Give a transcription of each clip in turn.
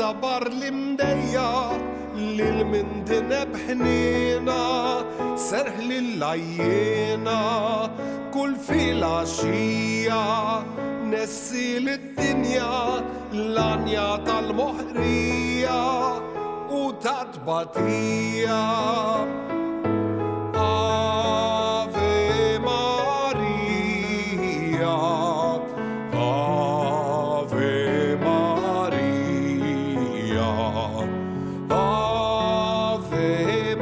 dabar l-imdejja lil-mindina bħnina serħ lill-lajjena kull filgħaxija nessi lid-dinja l-anja tal-moħrija u tat-tbatija. Ave Maria, Ave Maria, Ave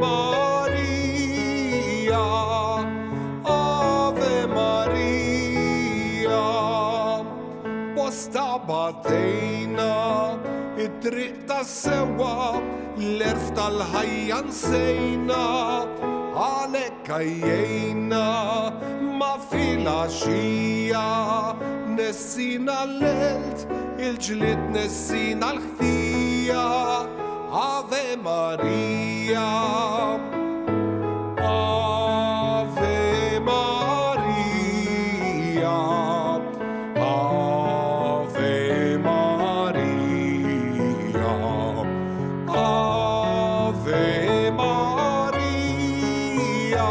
Maria, Ave Maria. Bosta batejna it-triq tas-sewwa l-erf tal-ħajja nsejna għalek għajjejna ma filgħaxija nessina l-lelt il-ġlied nessina l-ħtija. Ave Maria, Ave Maria, Ave Maria, Ave Maria.